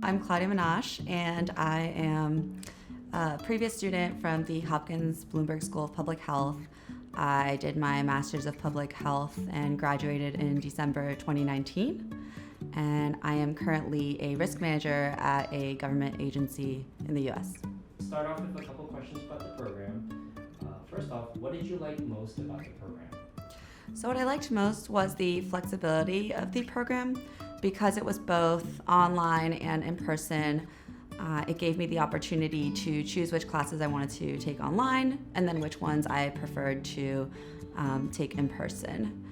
I'm Claudia and I am a previous student from the Hopkins Bloomberg School of Public Health. I did my Master's of Public Health and graduated in December 2019. And I am currently a risk manager at a government agency in the U.S. Start off with a couple questions about the program. First off, what did you like most about the program? So what I liked most was the flexibility of the program. Because it was both online and in person, it gave me the opportunity to choose which classes I wanted to take online and then which ones I preferred to take in person.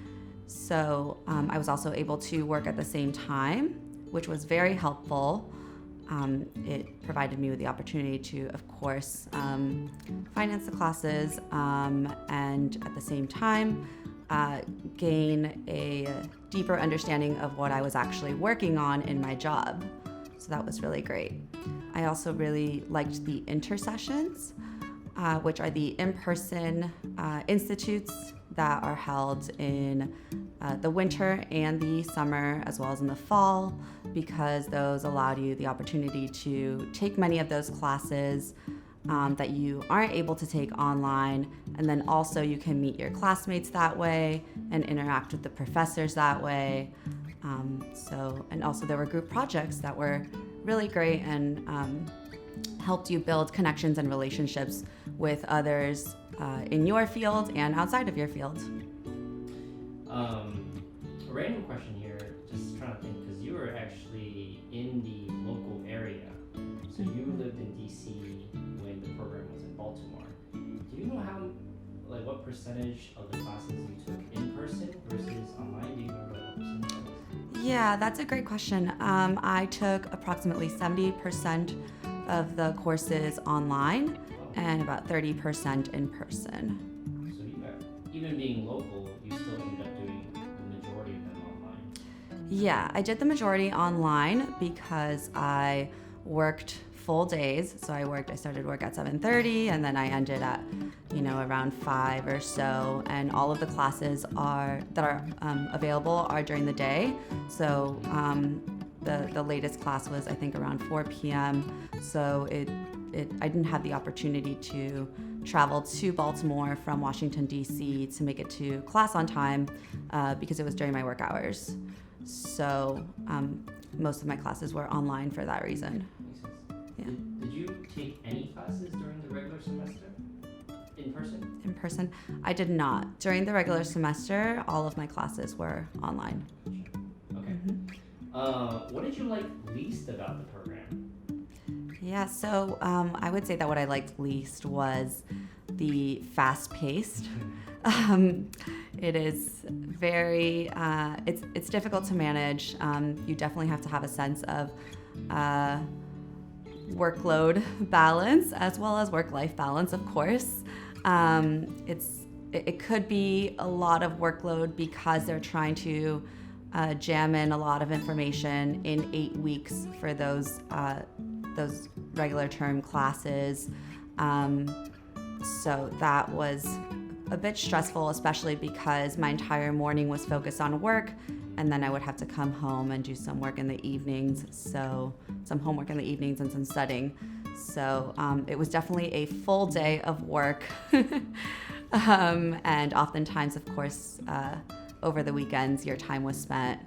So I was also able to work at the same time, which was very helpful. It provided me with the opportunity to, of course, finance the classes and at the same time gain a deeper understanding of what I was actually working on in my job. So that was really great. I also really liked the intersessions, which are the in-person institutes that are held in the winter and the summer, as well as in the fall, because those allowed you the opportunity to take many of those classes that you aren't able to take online, and then also you can meet your classmates that way and interact with the professors that way. And also there were group projects that were really great and helped you build connections and relationships with others in your field and outside of your field. A random question here, just trying to think, because you were actually in the local area. So you lived in DC when the program was in Baltimore. Do you know what percentage of the classes you took in person versus online? Do you remember what percentage that was? Yeah, that's a great question. I took approximately 70% of the courses online and about 30% in person. So even being local, you still ended up doing the majority of them online? Yeah, I did the majority online because I worked full days. So I started work at 7:30 and then I ended at, around 5 or so. And all of the classes that are available are during the day. So the latest class was, I think, around 4 p.m. So I didn't have the opportunity to travel to Baltimore from Washington, D.C. to make it to class on time because it was during my work hours. So most of my classes were online for that reason. Makes sense. Yeah. Did you take any classes during the regular semester in person? In person, I did not. During the regular semester, all of my classes were online. Okay. What did you like least about the program? Yeah, so I would say that what I liked least was the fast-paced. It is very, it's difficult to manage. You definitely have to have a sense of workload balance as well as work-life balance, of course. It could be a lot of workload because they're trying to jam in a lot of information in 8 weeks for those regular term classes. So that was a bit stressful, especially because my entire morning was focused on work, and then I would have to come home and do some work in the evenings, so some homework in the evenings and some studying. So it was definitely a full day of work. And oftentimes, of course, over the weekends, your time was spent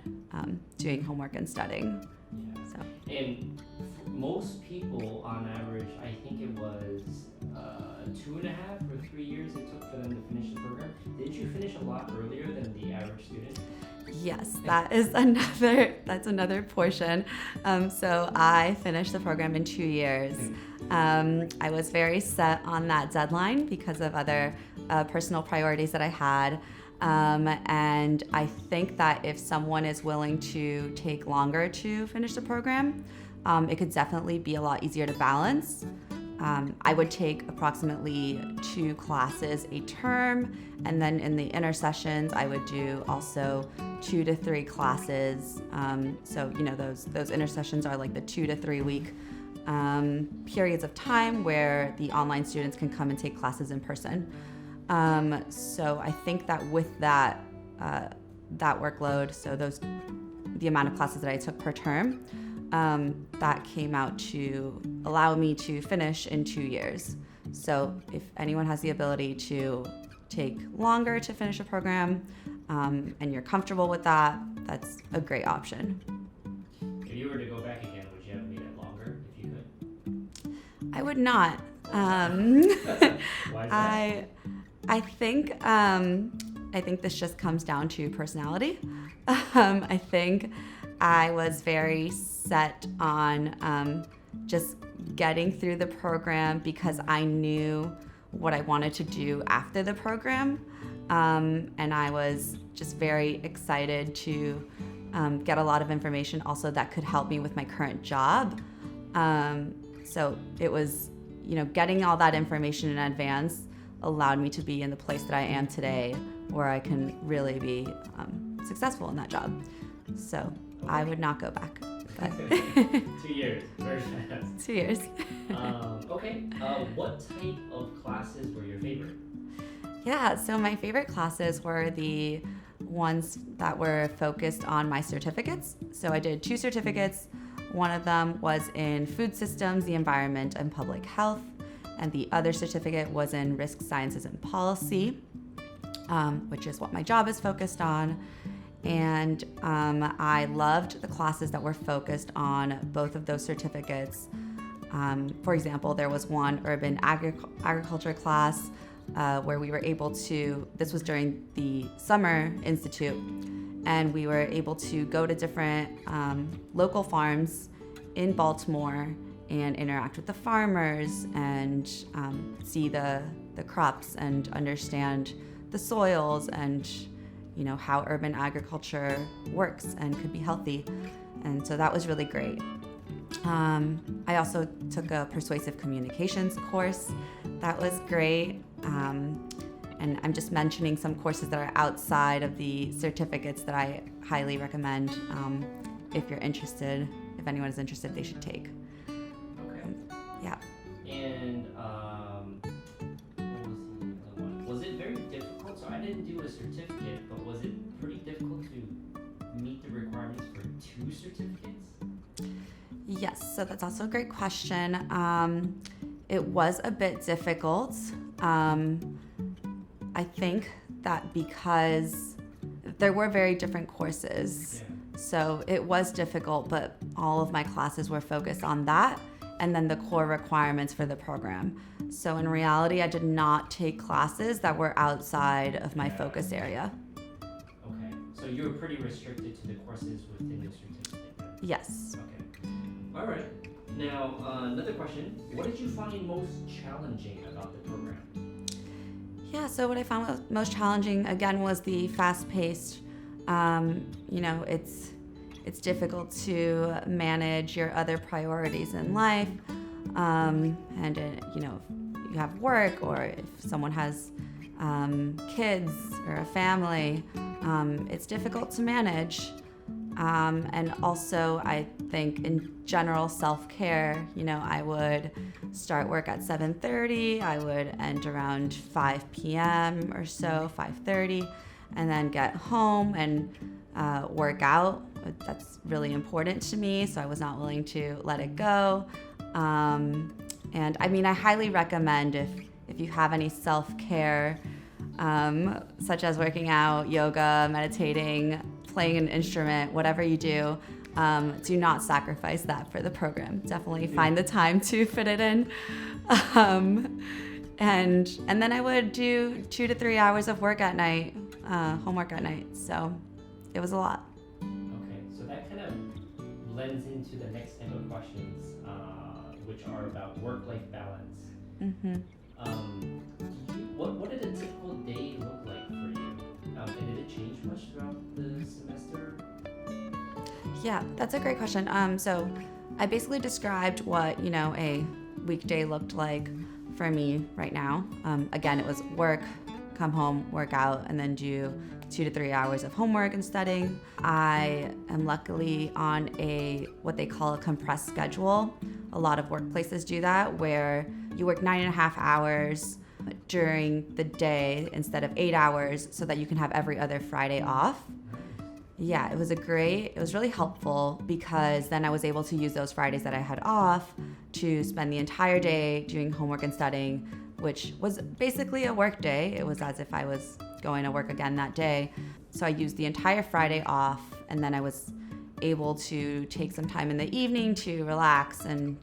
doing homework and studying. Yeah. So. And most people, on average, I think it was 2.5 or 3 years it took for them to finish the program. Did you finish a lot earlier than the average student? Yes, that's another portion. So I finished the program in 2 years. I was very set on that deadline because of other personal priorities that I had. And I think that if someone is willing to take longer to finish the program, it could definitely be a lot easier to balance. I would take approximately 2 classes a term, and then in the intersessions, I would do also 2 to 3 classes. So those intersessions are like the 2 to 3 week periods of time where the online students can come and take classes in person. So I think that with that workload, so the amount of classes that I took per term, that came out to allow me to finish in 2 years. So if anyone has the ability to take longer to finish a program, and you're comfortable with that, that's a great option. If you were to go back again, would you have made it longer if you could? I would not. Why is that? I think this just comes down to personality. I think I was very set on just getting through the program because I knew what I wanted to do after the program. And I was just very excited to get a lot of information also that could help me with my current job. So it was, getting all that information in advance allowed me to be in the place that I am today where I can really be successful in that job. So I would not go back. But 2 years, very fast. 2 years. Okay, what type of classes were your favorite? Yeah, so my favorite classes were the ones that were focused on my certificates. So I did 2 certificates. One of them was in food systems, the environment, and public health. And the other certificate was in risk sciences and policy, which is what my job is focused on. And I loved the classes that were focused on both of those certificates. For example, there was one urban agriculture class where we were able to, this was during the summer institute, and we were able to go to different local farms in Baltimore and interact with the farmers and see the crops and understand the soils and how urban agriculture works and could be healthy. And so that was really great. I also took a persuasive communications course. That was great. And I'm just mentioning some courses that are outside of the certificates that I highly recommend. If you're interested, if anyone is interested, they should take. Okay. Yeah. And what was the other one? Was it very difficult? So I didn't do a certificate, but was it pretty difficult to meet the requirements for 2 certificates? Yes, so that's also a great question. It was a bit difficult. I think that because there were very different courses, so it was difficult, but all of my classes were focused on that and then the core requirements for the program. So in reality, I did not take classes that were outside of my focus area. Okay, so you were pretty restricted to the courses within your certificate then? Yes. Okay, all right. Now, another question. What did you find most challenging about the program? Yeah, so what I found most challenging, again, was the fast-paced. It's difficult to manage your other priorities in life. If you have work or if someone has kids or a family, it's difficult to manage. And also, I think in general self-care, I would start work at 7:30, I would end around 5 p.m. or so, 5:30, and then get home and work out. That's really important to me, so I was not willing to let it go. And I highly recommend if you have any self-care, such as working out, yoga, meditating, playing an instrument, whatever you do not sacrifice that for the program. Definitely find the time to fit it in. And then I would do 2 to 3 hours of work at night, homework at night. So it was a lot. Okay, so that kind of blends into the next type of questions, which are about work-life balance. Mm-hmm. What did a typical day look like for you? And did it change much throughout the semester? Yeah, that's a great question. So I basically described what, a weekday looked like for me right now. Again, it was work, come home, work out, and then do 2 to 3 hours of homework and studying. I am luckily on what they call a compressed schedule. A lot of workplaces do that, where you work 9.5 hours during the day instead of 8 hours so that you can have every other Friday off. Yeah, it was really helpful because then I was able to use those Fridays that I had off to spend the entire day doing homework and studying, which was basically a work day. It was as if I was going to work again that day. So I used the entire Friday off, and then I was able to take some time in the evening to relax and,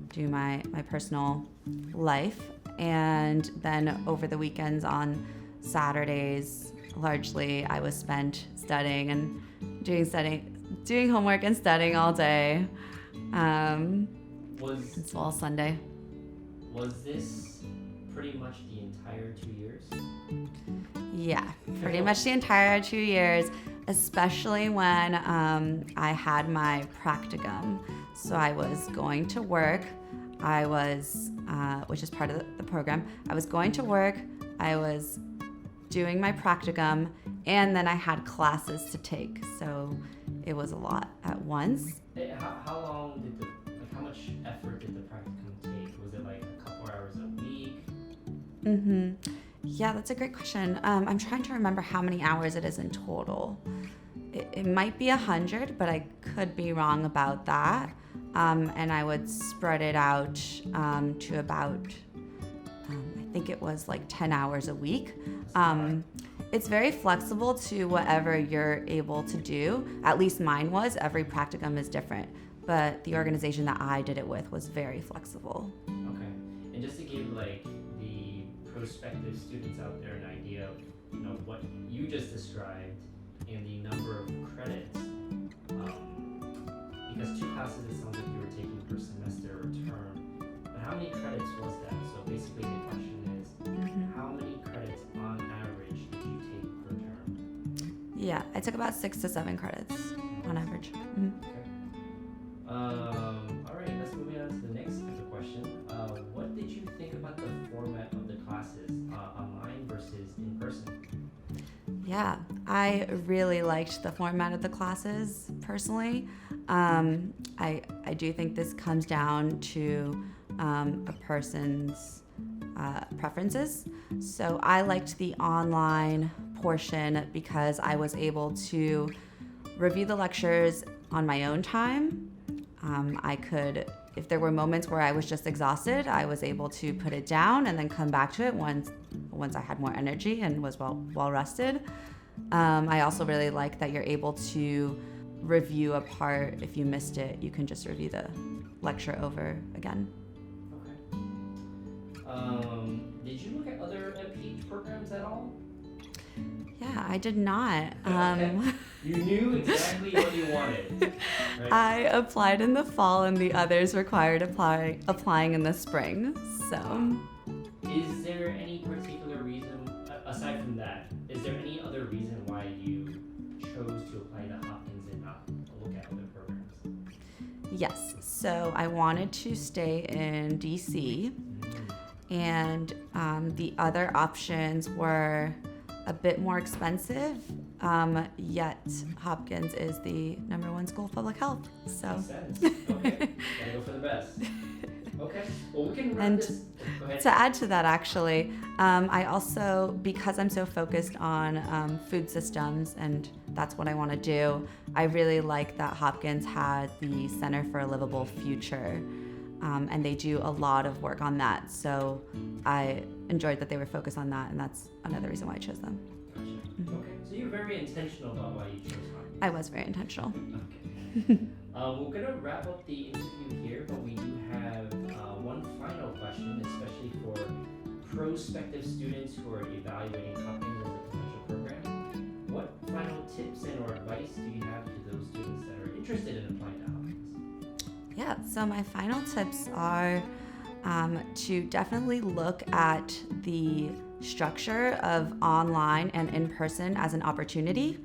do my personal life. And then over the weekends on Saturdays, largely I was spent studying and doing homework and studying all day. As well as Sunday. Was this pretty much the entire 2 years? Yeah, pretty much the entire 2 years, especially when I had my practicum. So I was going to work. Which is part of the program. I was going to work. I was doing my practicum, and then I had classes to take. So it was a lot at once. How long how much effort did the practicum take? Was it like a couple hours a week? Yeah, that's a great question. I'm trying to remember how many hours it is in total. It might be 100, but I could be wrong about that. And I would spread it out to about, I think it was like 10 hours a week. It's very flexible to whatever you're able to do. At least mine was. Every practicum is different. But the organization that I did it with was very flexible. Okay. And just to give the prospective students out there an idea of what you just described and the number of credits, because 2 classes it sounds like you were taking per semester or term, but how many credits was that? So basically the question is, how many credits on average did you take per term? Yeah, I took about 6 to 7 credits on average. Okay. All right, let's move on to the next type of question. What did you think about the format of the classes, online versus in person? Yeah, I really liked the format of the classes personally. I do think this comes down to a person's preferences. So I liked the online portion because I was able to review the lectures on my own time. I could, if there were moments where I was just exhausted, I was able to put it down and then come back to it once I had more energy and was well rested. I also really like that you're able to review a part. If you missed it, you can just review the lecture over again. Okay. Did you look at other MPH programs at all? Yeah, I did not. You knew exactly what you wanted. Right? I applied in the fall, and the others required applying in the spring. So, is there any particular reason, aside from that, is there any other reason why you chose to apply to Hopkins and not look at other programs? Yes. So I wanted to stay in DC, and the other options were a bit more expensive, yet Hopkins is the #1 school of public health. So. Makes sense. Okay, gotta go for the best. Okay, well we can run this. Go ahead. To add to that, actually, I also, because I'm so focused on food systems and that's what I want to do, I really like that Hopkins had the Center for a Livable Future, and they do a lot of work on that. So I enjoyed that they were focused on that, and that's another reason why I chose them. Gotcha. Okay, so you're very intentional about why you chose Hopkins. I was very intentional. Okay. We're gonna wrap up the interview here, but we do have one final question, especially for prospective students who are evaluating Hopkins as a potential program. What final tips and or advice do you have to those students that are interested in applying to Hopkins? Yeah, so my final tips are to definitely look at the structure of online and in-person as an opportunity.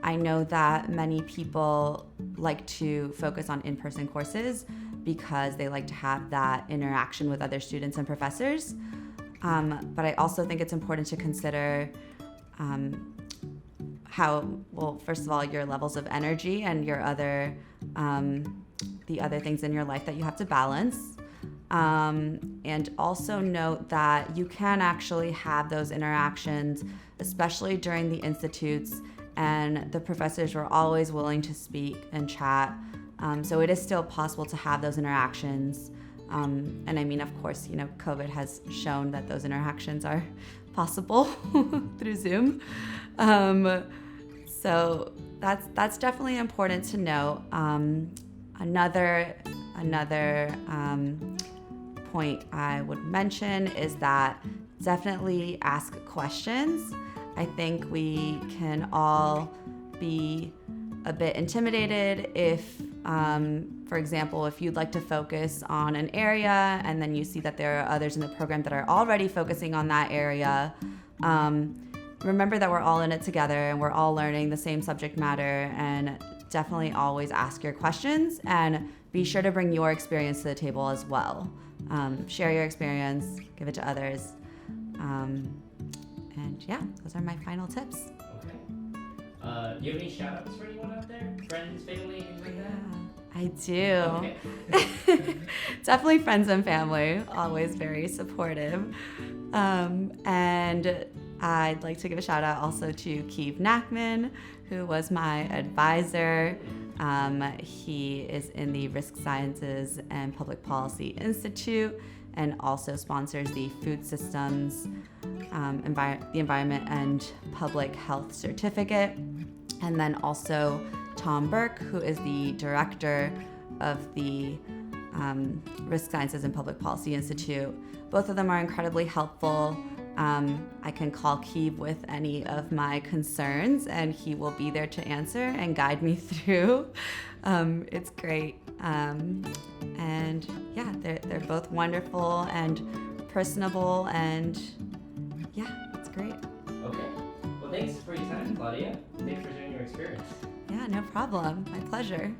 I know that many people like to focus on in-person courses because they like to have that interaction with other students and professors. But I also think it's important to consider first of all, your levels of energy and your the other things in your life that you have to balance. And also note that you can actually have those interactions, especially during the institute's and the professors were always willing to speak and chat. So it is still possible to have those interactions. And I mean, of course, COVID has shown that those interactions are possible through Zoom. So that's definitely important to know. Another point I would mention is that definitely ask questions. I think we can all be a bit intimidated if, for example, if you'd like to focus on an area and then you see that there are others in the program that are already focusing on that area. Remember that we're all in it together and we're all learning the same subject matter, and definitely always ask your questions and be sure to bring your experience to the table as well. Share your experience, give it to others. And yeah, those are my final tips. Okay. Do you have any shout outs for anyone out there? Friends, family, anything like that? I do. Okay. Definitely friends and family, always very supportive. And I'd like to give a shout out also to Keith Nachman, who was my advisor. He is in the Risk Sciences and Public Policy Institute and also sponsors the Food Systems, the Environment and Public Health Certificate. And then also Tom Burke, who is the director of the Risk Sciences and Public Policy Institute. Both of them are incredibly helpful. I can call Keeb with any of my concerns and he will be there to answer and guide me through. It's great. And yeah, they're both wonderful and personable, and yeah, it's great. Okay. Well, thanks for your time, Claudia. Thanks for sharing your experience. Yeah, no problem. My pleasure.